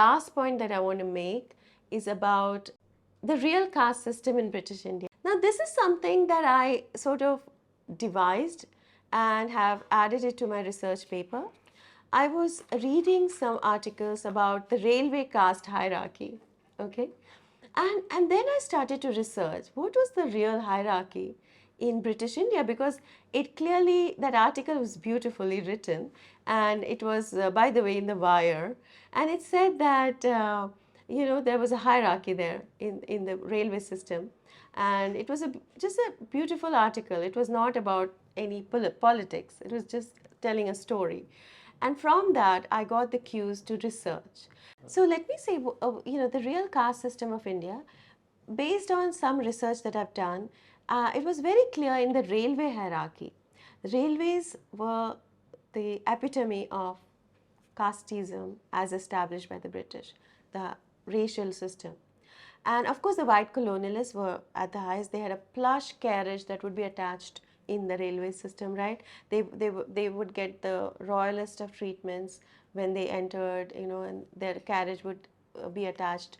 last point that I want to make is about the real caste system in British India. Now, this is something that I sort of devised and have added it to my research paper. I was reading some articles about the railway caste hierarchy, okay? And then I started to research what was the real hierarchy in British India, because it clearly, that article was beautifully written, and it was, by the way, in the Wire, and it said that there was a hierarchy there in the railway system, and it was just a beautiful article. It was not about any politics. It was just telling a story. And from that, I got the cues to research. So let me say, the real caste system of India, based on some research that I've done, it was very clear in the railway hierarchy. The railways were the epitome of casteism as established by the British, the racial system. And of course, the white colonialists were at the highest. They had a plush carriage that would be attached in the railway system, right? They would get the royalest of treatments when they entered, and their carriage would be attached,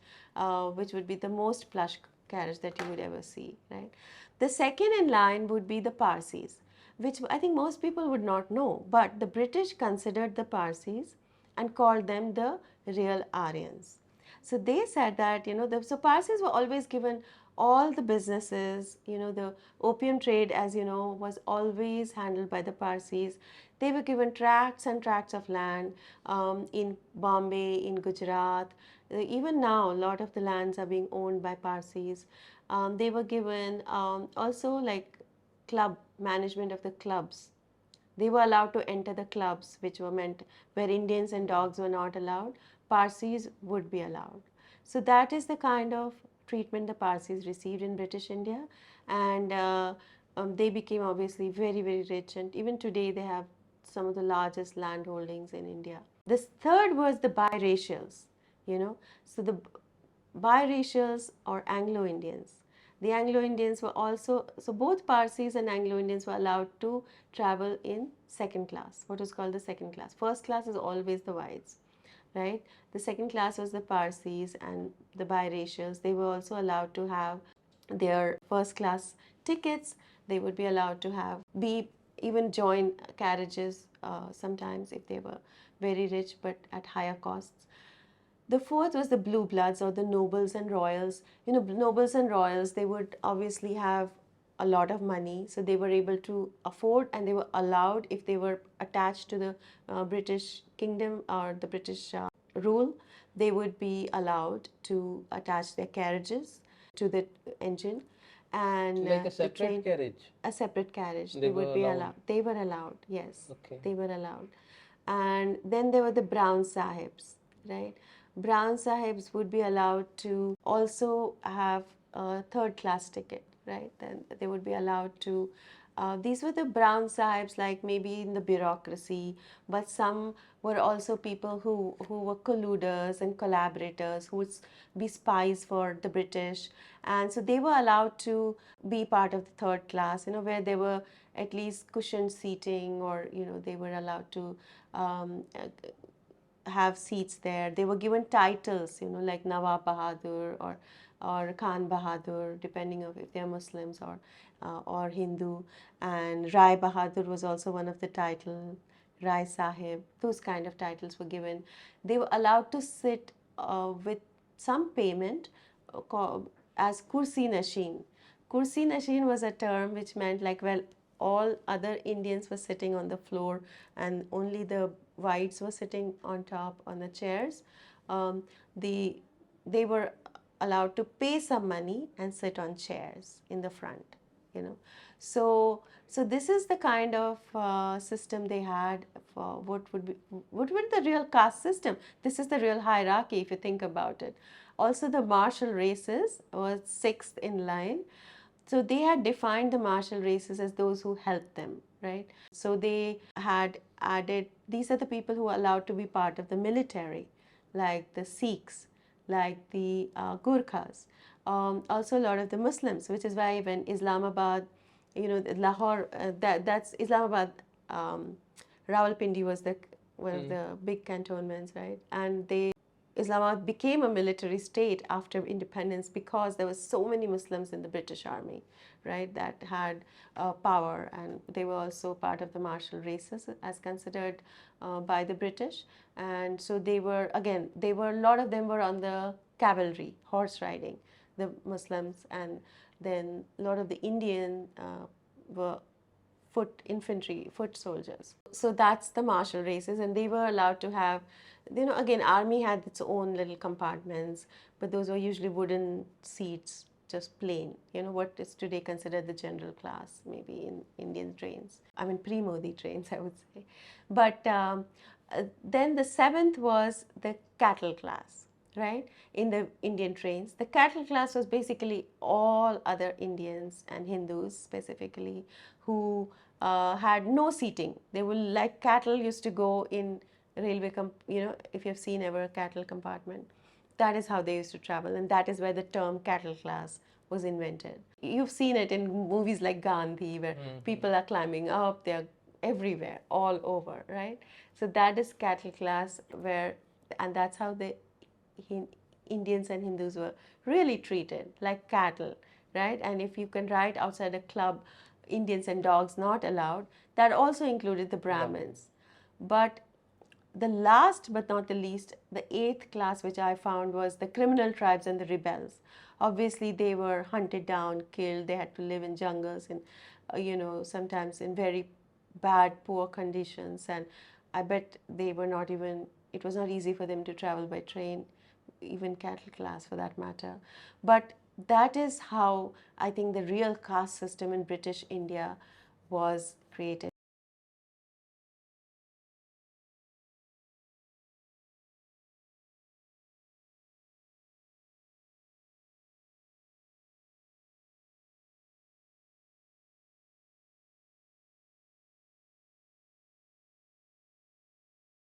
which would be the most plush carriage that you would ever see, right? The second in line would be the Parsis, which I think most people would not know, but the British considered the Parsis and called them the real Aryans. So they said that, so Parsis were always given all the businesses, the opium trade, as you know, was always handled by the Parsis. They were given tracts and tracts of land in Bombay, in Gujarat. Even now, a lot of the lands are being owned by Parsis. They were given also like club management of the clubs. They were allowed to enter the clubs, which were meant where Indians and dogs were not allowed. Parsis would be allowed. So that is the kind of treatment the Parsis received in British India, and they became obviously very, very rich, and even today they have some of the largest land holdings in India. The third was the biracials, so the biracials or Anglo-Indians. The Anglo-Indians were also, so both Parsis and Anglo-Indians were allowed to travel in second class, what is called the second class. First class is always the whites, right? The second class was the Parsis and the biracials. They were also allowed to have their first class tickets. They would be allowed to even join carriages sometimes if they were very rich, but at higher costs. The fourth was the blue bloods, or the nobles and royals. Nobles and royals, they would obviously have a lot of money, so they were able to afford, and they were allowed, if they were attached to the British kingdom or the British rule, they would be allowed to attach their carriages to the engine, and like a separate carriage. A separate carriage. They would be allowed. They were allowed. Yes. Okay. They were allowed. And then there were the brown sahibs, right? Brown sahibs would be allowed to also have a third class ticket, right? Then they would be allowed to, these were the brown sahibs, like maybe in the bureaucracy, but some were also people who were colluders and collaborators, who would be spies for the British. And so they were allowed to be part of the third class, where they were at least cushioned seating, or, they were allowed to have seats there. They were given titles, like Nawab Bahadur or Khan Bahadur, depending on if they're Muslims or Hindu. And Rai Bahadur was also one of the titles. Rai Sahib, those kind of titles were given. They were allowed to sit with some payment as kursi nashin. Kursi nashin was a term which meant like, well, all other Indians were sitting on the floor and only the whites were sitting on top on the chairs. They were allowed to pay some money and sit on chairs in the front, So this is the kind of system they had for what would be the real caste system. This is the real hierarchy if you think about it. Also, the martial races was sixth in line. So they had defined the martial races as those who helped them, right? So they had added, these are the people who are allowed to be part of the military, like the Sikhs, like the Gurkhas, also a lot of the Muslims, which is why when Islamabad, Lahore, that's Islamabad, Rawalpindi was one of the big cantonments, right? And they Islamabad became a military state after independence because there were so many Muslims in the British army, right, that had power, and they were also part of the martial races as considered by the British. And so they were, again, they were, a lot of them were on the cavalry, horse riding, the Muslims, and then a lot of the Indian were foot infantry, foot soldiers. So that's the martial races, and they were allowed to have, again, army had its own little compartments, but those were usually wooden seats, just plain, what is today considered the general class, maybe in Indian trains. I mean, pre-Modi trains, I would say. But then the seventh was the cattle class, right? In the Indian trains, the cattle class was basically all other Indians and Hindus specifically who had no seating. They were like cattle used to go in railway, if you've seen ever a cattle compartment, that is how they used to travel, and that is where the term cattle class was invented. You've seen it in movies like Gandhi, where people are climbing up, they're everywhere, all over, right? So that is cattle class, and that's how the Indians and Hindus were really treated like cattle, right? And if you can ride outside a club, Indians and dogs not allowed, that also included the Brahmins. But the last but not the least, the eighth class, which I found, was the criminal tribes and the rebels. Obviously, they were hunted down, killed, they had to live in jungles and, sometimes in very bad, poor conditions. And I bet they were not even, it was not easy for them to travel by train, even cattle class for that matter. But that is how I think the real caste system in British India was created.